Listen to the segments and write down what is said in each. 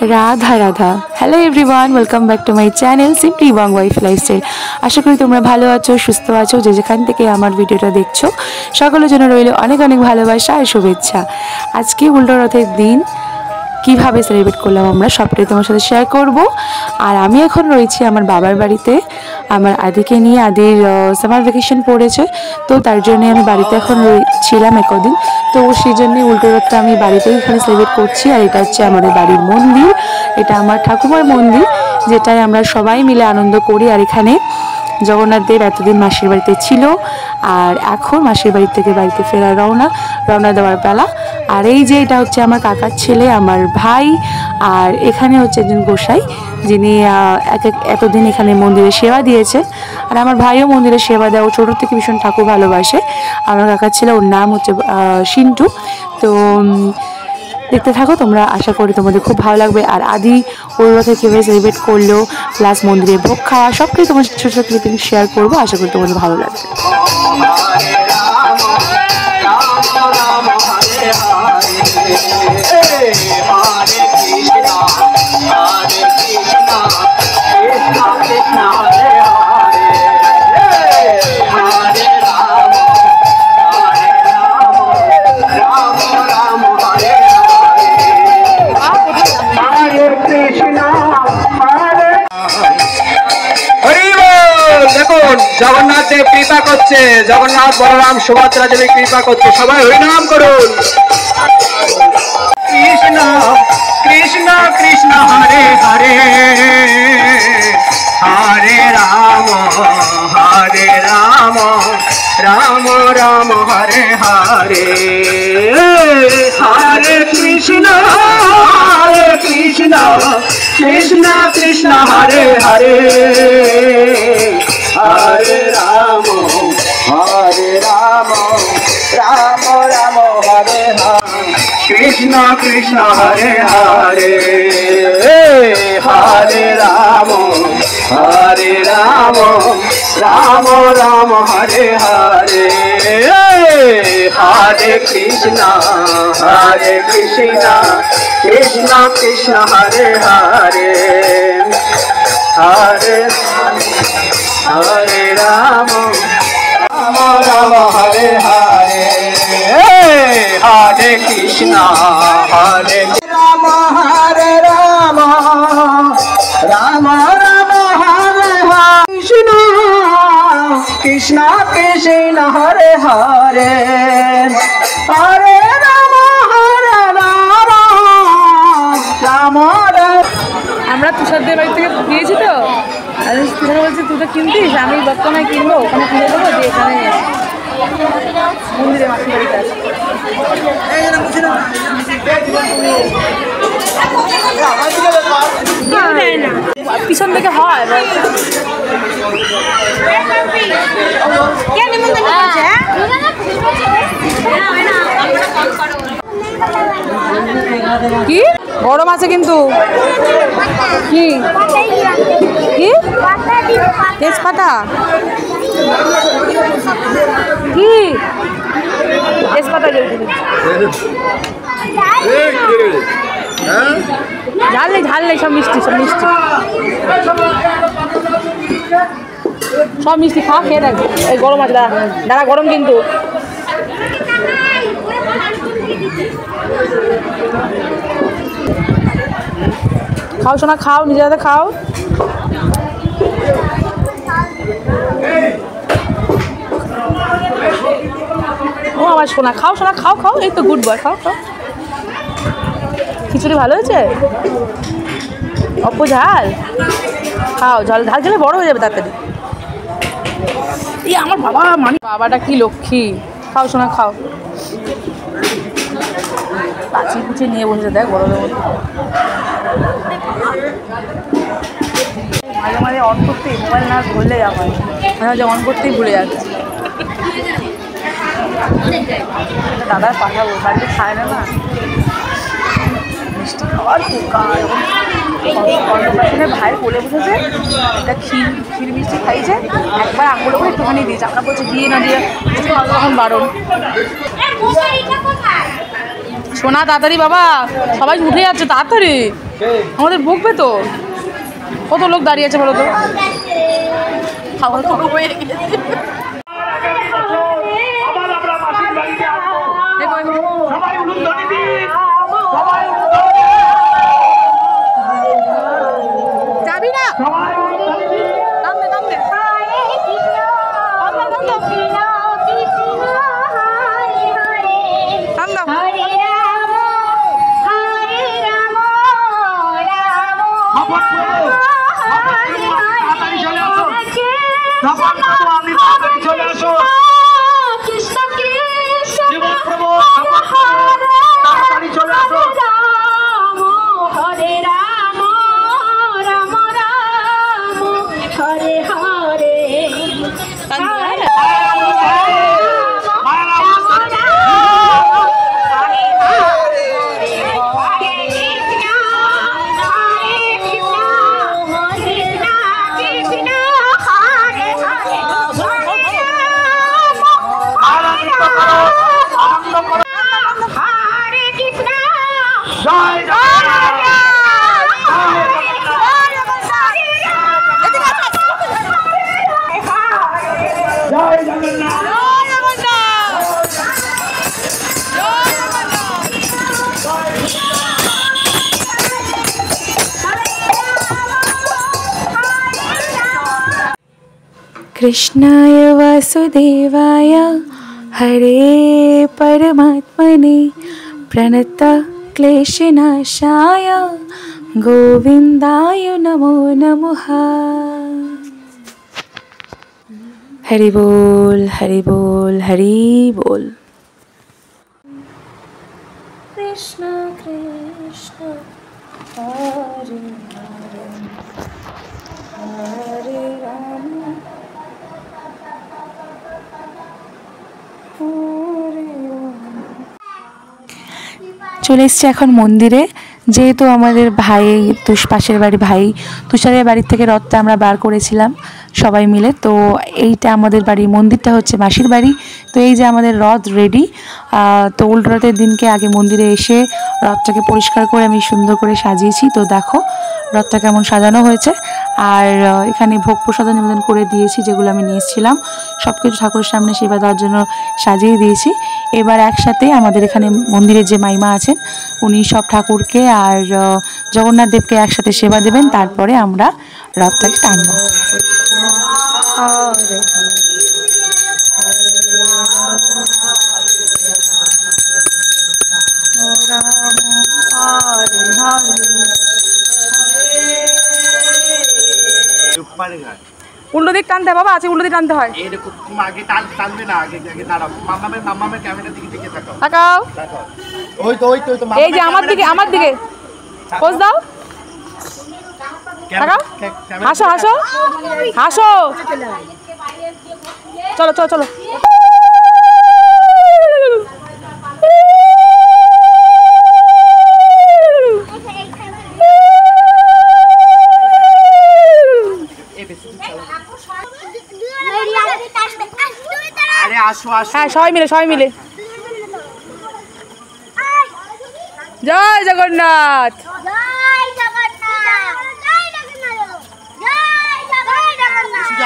Radha Radha. Hello everyone, welcome back to my channel simply Wang wife lifestyle. আশা করি তোমরা ভালো আছো, সুস্থ আছো। যে যেখান থেকে আমার ভিডিওটা দেখছো সকলের জন্য রইল অনেক অনেক ভালোবাসা আর শুভেচ্ছা। আজকে উল্টো রথের দিন কীভাবে সেলিব্রেট করলাম আমরা সবটাই তোমার সাথে শেয়ার করব। আর আমি এখন রয়েছি আমার বাবার বাড়িতে আমার আদিকে নিয়ে। আদির সামার ভ্যাকেশন পড়েছে, তো তার জন্যে আমি বাড়িতে এখন ছিলাম একদিন। তো সেই জন্যে উল্টো রথটা আমি বাড়িতেই এখানে সেলিব্রেট করছি। আর এটা হচ্ছে আমাদের বাড়ির মন্দির, এটা আমার ঠাকুমার মন্দির, যেটাই আমরা সবাই মিলে আনন্দ করি। আর এখানে জগন্নাথ দেব এতদিন মাসির বাড়িতে ছিল, আর এখন মাসির বাড়ি থেকে বাড়িতে ফেরার রওনা দেওয়ার পালা। আর এই যে এটা হচ্ছে আমার কাকার ছেলে, আমার ভাই। আর এখানে হচ্ছে একজন গোসাই, যিনি এতদিন এখানে মন্দিরে সেবা দিয়েছে। আর আমার ভাইও মন্দিরে সেবা দেয়, ও ছোটো থেকে ভীষণ ঠাকুর ভালোবাসে। আমার কাকার ছেলে, ওর নাম হচ্ছে সিন্টু। তো দেখতে থাকো তোমরা, আশা করি তোমাদের খুব ভালো লাগবে। আর আদি ওর রথে কীভাবে সেলিব্রেট করলো, প্লাস মন্দিরে ভোগ খাওয়া, সব কিছু তোমার ছোটো ছোটো ক্লিপিং শেয়ার করবো। আশা করি তোমাদের ভালো লাগবে। জগন্নাথ দেব কৃপা করছে, জগন্নাথ বলরাম সুভদ্রা দেবী কৃপা করছে। সবাই হরিনাম করুন। কৃষ্ণ কৃষ্ণ কৃষ্ণ হরে হরে, হরে রাম রাম রাম হরে হরে, হরে কৃষ্ণ কৃষ্ণ কৃষ্ণ হরে হরে, হরে রাম রাম রাম হরে হরে, কৃষ্ণ কৃষ্ণ হরে হরে, হরে রাম রাম রাম হরে হরে, হরে কৃষ্ণ কৃষ্ণ কৃষ্ণ হরে হরে, হরে হরে রাম রাম হরে হরে, হরে কৃষ্ণ হরে রাম রাম রাম হরে কৃষ্ণ কৃষ্ণ কৃষ্ণ হরে হরে, হরে রাম রাম। আমরা তুষারদের বাড়ি থেকে গিয়েছি, তো আর তুষার বলছে তুই তো কিনতিস, আমি বর্তমানে কিনবো, ওখানে কিনে দেবো, দিয়ে এখানে মন্দিরে মাসির বাড়িতে আছে। পিছন থেকে হয় কি গরম আছে কিন্তু। কি কি তেজপাতা, কি তেজপাতা ঝাল নেই, সব মিষ্টি খাওয়া, খেয়ে থাকবে। এই গরম আছে, দাঁড়া গরম কিন্তু। খাও সোনা, খাও, নিজের হাতে খাও। ও আমার সোনা, খাও সোনা, খাও। এই তো গুড বয়, খাও। খিচুড়ি ভালো হয়েছে, অল্প ঝাল খাও, ঝাল খেলে বড় হয়ে যাবে তাড়াতাড়ি। আমার বাবাটা কি লক্ষ্মী। খাও সোনা, খাও। কাচি কুচি নিয়ে বসেছে, দেখ গরমের মধ্যে। মাঝে মাঝে অন করতেই মোবাইল না ধরলেই আমার মাঝে অন করতেই ভুলে যাচ্ছে। দাদার পাঠাবো, বাড়িতে খায় না মিষ্টি খাওয়ার অন্নপ্রাশনের ভাইয়ের কোলে বসেছে, এটা ক্ষীর মিষ্টি খাইছে, একবার আঙুলে করে একটুখানি দিয়েছে। আমরা বলছি দিয়ে না দিয়ে তখন বারণ। সোনা তাড়াতাড়ি বাবা, সবাই উঠে যাচ্ছে তাড়াতাড়ি। আমাদের বকবে তো, কত লোক দাঁড়িয়ে আছে বলো তো। খাওয়া খাওয়া হয়ে গেছে। যাবি না? कृष्णाय वासुदेवाय हरे परमात्मने प्रणत क्लेशनाशाय गोविंदाय नमो नमः। हरि बोल हरि बोल हरि बोल। कृष्ण कृष्ण हरे हरे हरे राम চলে এসছি এখন মন্দিরে। যেহেতু আমাদের ভাই পাশের বাড়ি ভাই তুষারের বাড়ির থেকে রথটা আমরা বার করেছিলাম সবাই মিলে, তো এইটা আমাদের বাড়ি, মন্দিরটা হচ্ছে মাসির বাড়ি। তো এই যে আমাদের রথ রেডি। তো উল্ট রথের দিনকে আগে মন্দিরে এসে রথটাকে পরিষ্কার করে আমি সুন্দর করে সাজিয়েছি। তো দেখো রথটা কেমন সাজানো হয়েছে। আর এখানে ভোগ প্রসাদ নিবেদন করে দিয়েছি, যেগুলো আমি নিয়ে এসেছিলাম সব কিছু ঠাকুরের সামনে সেবা দেওয়ার জন্য সাজিয়ে দিয়েছি। এবার একসাথে আমাদের এখানে মন্দিরের যে মাইমা আছেন উনি সব ঠাকুরকে আর জগন্নাথ দেবকে একসাথে সেবা দেবেন, তারপরে আমরা রথটাকে টানব। উল্টো দিক টানতে হয় বাবা, আছে উল্টো দিক টানতে হয়। এরকম আগে টানবে না, আগে আগে দাঁড়াও। মামামের ক্যামেরার দিকে দিকে তাকাও। তাকাও। ওই তো এই যে আমার দিকে পোজ দাও। তাকাও, হাসো হাসো হাসো। চলো চলো চলো। হ্যাঁ সবাই মিলে। জয় জগন্নাথ।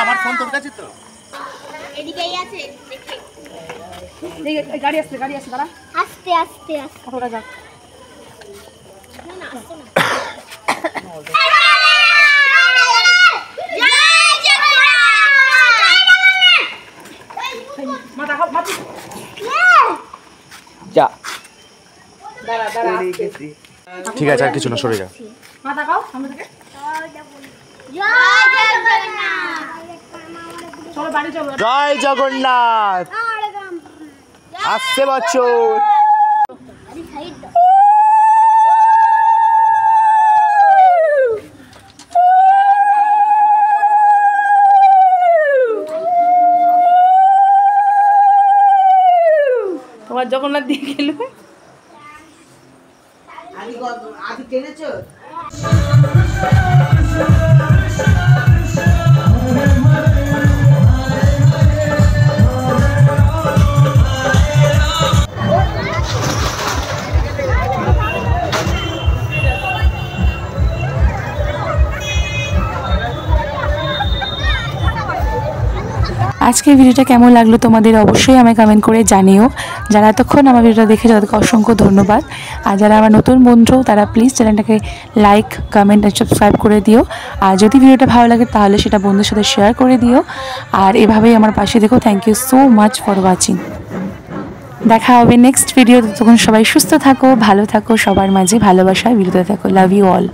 আমার ফোন তোর কাছে তো এদিকেই আছে, দেখে গাড়ি আসছে দাঁড়া। আস্তে আস্তে আস্তে কতটা যাক। যা ঠিক আছে, আর কিছু না, সরে যা। জয় জগন্নাথ। আসছে বছর। তোমার জগন্নাথ দিয়ে গেল। আদি টেনেছো? আজকের ভিডিওটা কেমন লাগলো তোমাদের অবশ্যই আমায় কমেন্ট করে জানিও। যারা এতক্ষণ আমার ভিডিওটা দেখে তাদেরকে অসংখ্য ধন্যবাদ। আর যারা আমার নতুন বন্ধু তারা প্লিজ চ্যানেলটাকে লাইক, কমেন্ট আর সাবস্ক্রাইব করে দিও। আর যদি ভিডিওটা ভালো লাগে তাহলে সেটা বন্ধুদের সাথে শেয়ার করে দিও। আর এভাবেই আমার পাশে দেখো। Thank you so much for watching. দেখা হবে নেক্সট ভিডিও। তখন সবাই সুস্থ থাকো, ভালো থাকো, সবার মাঝে ভালোবাসায় বিরত থাকো। Love you all.